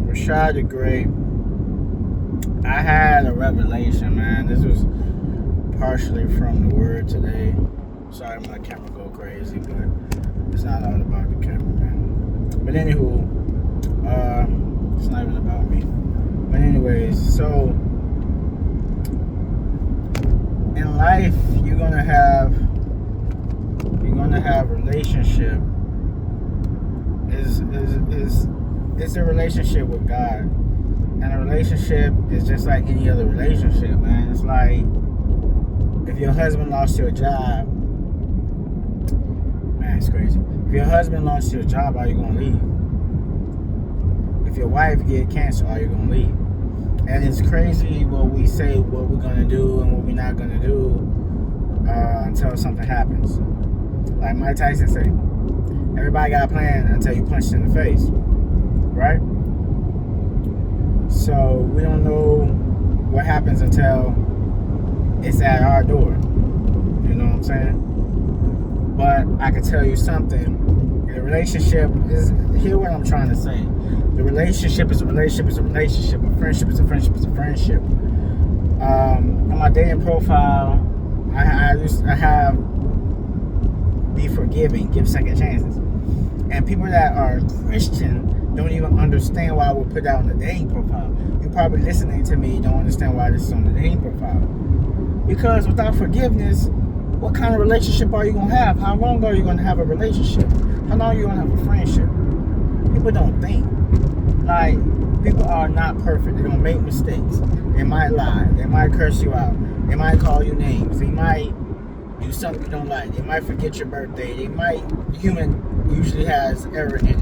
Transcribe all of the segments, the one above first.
Rashad the Great. I had a revelation, man. This was partially from the Word today. Sorry, my camera go crazy, but it's not all about the camera, man. But anywho, it's not even about me. But anyways, so in life, you're gonna have relationship. Is a relationship with God. And a relationship is just like any other relationship, man. It's like if your husband lost your job, man, it's crazy. If your husband lost your job, are you gonna leave? If your wife get cancer, are you gonna leave? And it's crazy what we say, what we're gonna do and what we're not gonna do until something happens. Like Mike Tyson say, everybody got a plan until you punch in the face, right? So we don't know what happens until it's at our door. You know what I'm saying? But I can tell you something. The relationship is, hear what I'm trying to say. The relationship is a relationship is a relationship. A friendship is a friendship is a friendship. On my dating profile, I have be forgiving, give second chances. And people that are Christian don't even understand why I would put that on the dating profile. You're probably listening to me, don't understand why this is on the dating profile. Because without forgiveness, what kind of relationship are you going to have? How long are you going to have a relationship? How long are you going to have a friendship? People don't think. Like, people are not perfect. They don't make mistakes. They might lie. They might curse you out. They might call you names. They might do something you don't like. They might forget your birthday. Human usually has error in it.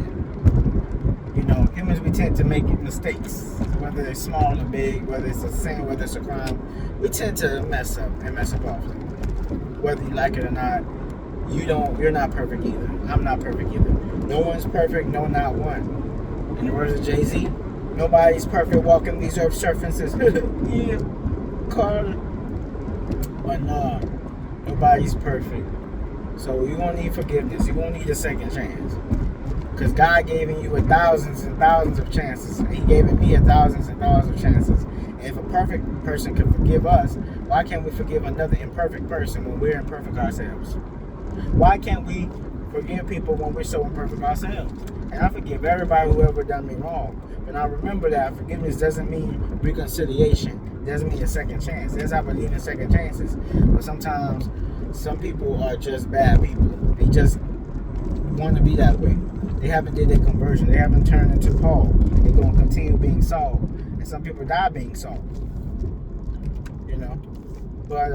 You know, humans, we tend to make mistakes, whether they're small or big, whether it's a sin, whether it's a crime. We tend to mess up often. Whether you like it or not, you're not perfect either. I'm not perfect either. No one's perfect, no, not one. In the words of Jay-Z, nobody's perfect walking these earth surfaces. Yeah, Carter. But no, nobody's perfect. So you're going to need forgiveness. You're going to need a second chance. Because God gave you thousands and thousands of chances. He gave me thousands and thousands of chances. And if a perfect person can forgive us, why can't we forgive another imperfect person when we're imperfect ourselves? Why can't we forgive people when we're so imperfect ourselves? And I forgive everybody who ever done me wrong. But I remember that forgiveness doesn't mean reconciliation. It doesn't mean a second chance. Yes, I believe in second chances. But sometimes some people are just bad people. They just want to be that way. They haven't did their conversion. They haven't turned into Paul. They're going to continue being Saul. And some people die being Saul. You know? But,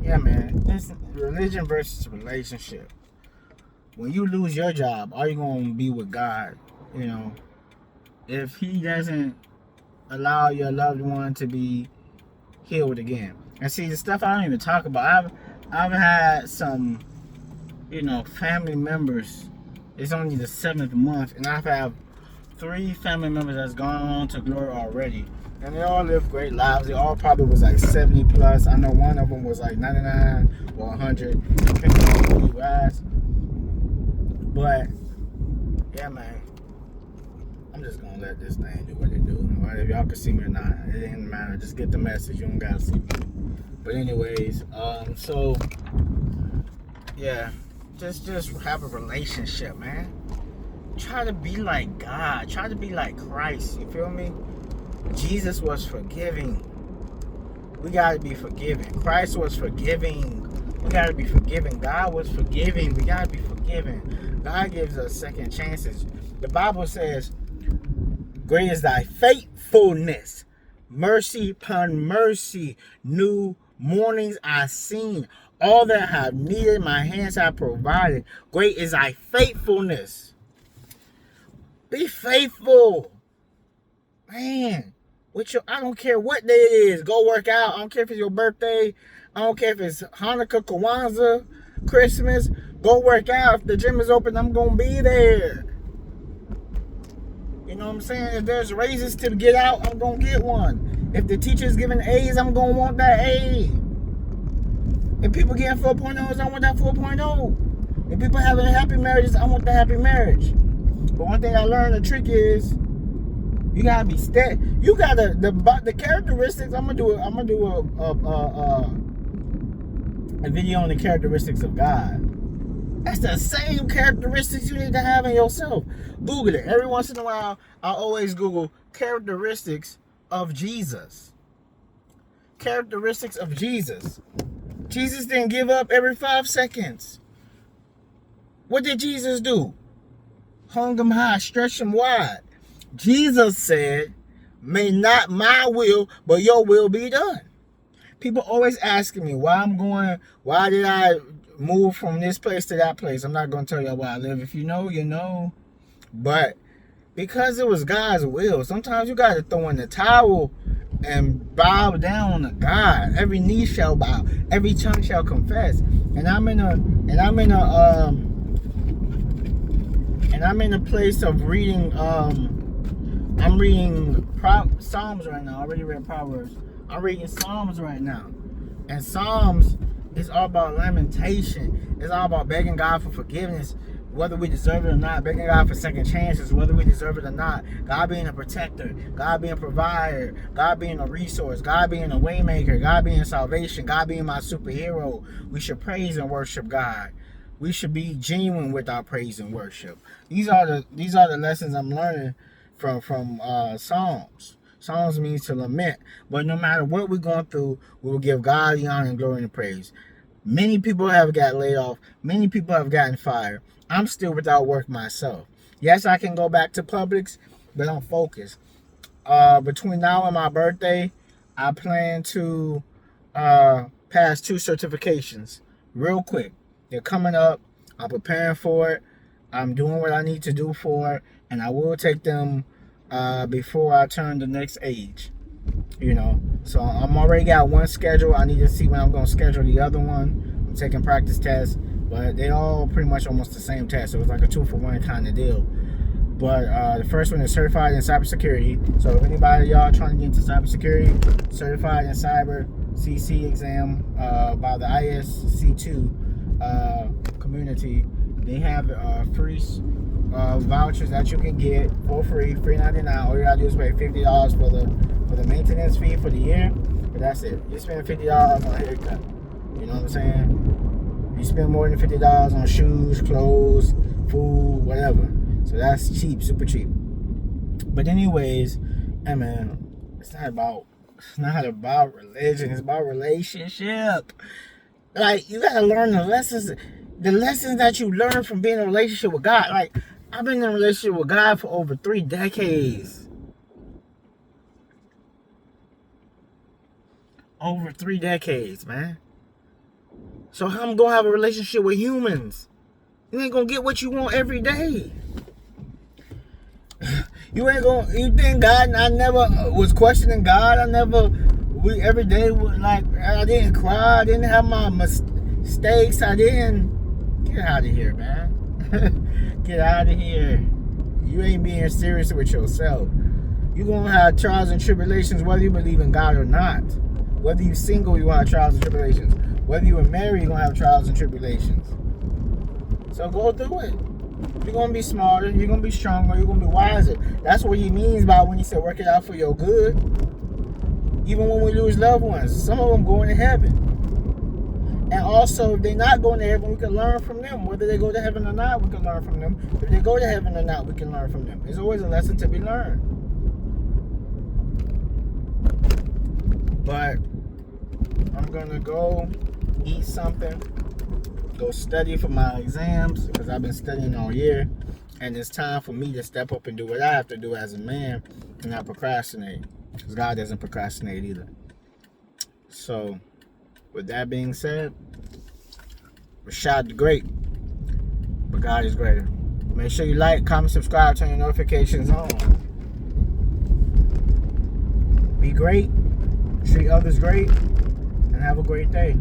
yeah, man. It's religion versus relationship. When you lose your job, are you going to be with God? You know? If he doesn't allow your loved one to be healed again. And see, the stuff I don't even talk about. I've had some, family members. It's only the 7th month, and I've had 3 family members that's gone on to glory already. And they all live great lives. They all probably was like 70 plus. I know one of them was like 99 or 100, depending on who you ask. But, yeah, man. I'm just going to let this thing do what it do. Right? If y'all can see me or not, it didn't matter. Just get the message. You don't got to see me. But anyways, so, yeah. Just have a relationship, man. Try to be like God. Try to be like Christ. You feel me? Jesus was forgiving. We got to be forgiving. Christ was forgiving. We got to be forgiving. God was forgiving. We got to be forgiving. God gives us second chances. The Bible says, great is thy faithfulness. Mercy upon mercy. New mornings I seen. All that I have needed, my hands have provided. Great is thy faithfulness. Be faithful. Man, I don't care what day it is. Go work out. I don't care if it's your birthday. I don't care if it's Hanukkah, Kwanzaa, Christmas. Go work out. If the gym is open, I'm going to be there. You know what I'm saying? If there's raises to get out, I'm going to get one. If the teacher's giving A's, I'm going to want that A. If people getting 4.0s, I want that 4.0. If people having happy marriages, I want the happy marriage. But one thing I learned, the trick is, You gotta be steady. You gotta the characteristics. I'm gonna do a video on the characteristics of God. That's the same characteristics you need to have in yourself. Google it. Every once in a while, I always Google characteristics of Jesus. Characteristics of Jesus. Jesus didn't give up every 5 seconds. What did Jesus do? Hung him high, stretched him wide. Jesus said, may not my will, but your will be done. People always asking me why did I move from this place to that place? I'm not going to tell you where I live. If you know, you know. But because it was God's will, sometimes you got to throw in the towel and bow down to God. Every knee shall bow, every tongue shall confess. And I'm in a place of reading. I'm reading Psalms right now. I already read Proverbs. I'm reading Psalms right now. And Psalms is all about lamentation. It's all about begging God for forgiveness, whether we deserve it or not. Begging God for second chances, whether we deserve it or not. God being a protector. God being a provider. God being a resource. God being a waymaker. God being salvation. God being my superhero. We should praise and worship God. We should be genuine with our praise and worship. These are the lessons I'm learning from Psalms. Psalms means to lament. But no matter what we're going through, we will give God the honor and glory and praise. Many people have got laid off. Many people have gotten fired. I'm still without work myself. Yes, I can go back to Publix, but I'm focused. Between now and my birthday, I plan to pass 2 certifications real quick. They're coming up. I'm preparing for it. I'm doing what I need to do for it. And I will take them before I turn the next age. You know. So I'm already got one schedule. I need to see when I'm going to schedule the other one. I'm taking practice tests. But they all pretty much almost the same test. So it's like a 2-for-1 kind of deal. But the first one is certified in cybersecurity. So if anybody of y'all trying to get into cybersecurity, certified in cyber CC exam by the ISC2 community, they have free vouchers that you can get for free, $3.99. All you gotta do is pay $50 for the maintenance fee for the year. But that's it. You spend $50 on a haircut. You know what I'm saying? You spend more than $50 on shoes, clothes, food, whatever. So that's cheap, super cheap. But anyways, hey man, it's not about religion. It's about relationship. Like, you gotta learn the lessons that you learn from being in a relationship with God. Like, I've been in a relationship with God for over 3 decades. Over 3 decades, man. So how I'm gonna have a relationship with humans? You ain't gonna get what you want every day. You think God, I never was questioning God. Every day, like, I didn't cry. I didn't have my mistakes. Get out of here, man. Get out of here. You ain't being serious with yourself. You're gonna have trials and tribulations whether you believe in God or not. Whether you're single, you're gonna have trials and tribulations. Whether you are married, you're gonna have trials and tribulations. So go through it. You're going to be smarter. You're going to be stronger. You're going to be wiser. That's what he means by when he said work it out for your good. Even when we lose loved ones, some of them going to heaven. And also, if they're not going to heaven, we can learn from them. Whether they go to heaven or not, we can learn from them. If they go to heaven or not, we can learn from them. There's always a lesson to be learned. But I'm going to go eat something. Go study for my exams, because I've been studying all year, and it's time for me to step up and do what I have to do as a man and not procrastinate, because God doesn't procrastinate either. So with that being said, Rashad the Great, but God is greater. Make sure you like, comment, subscribe, turn your notifications on. Be great, treat others great, and have a great day.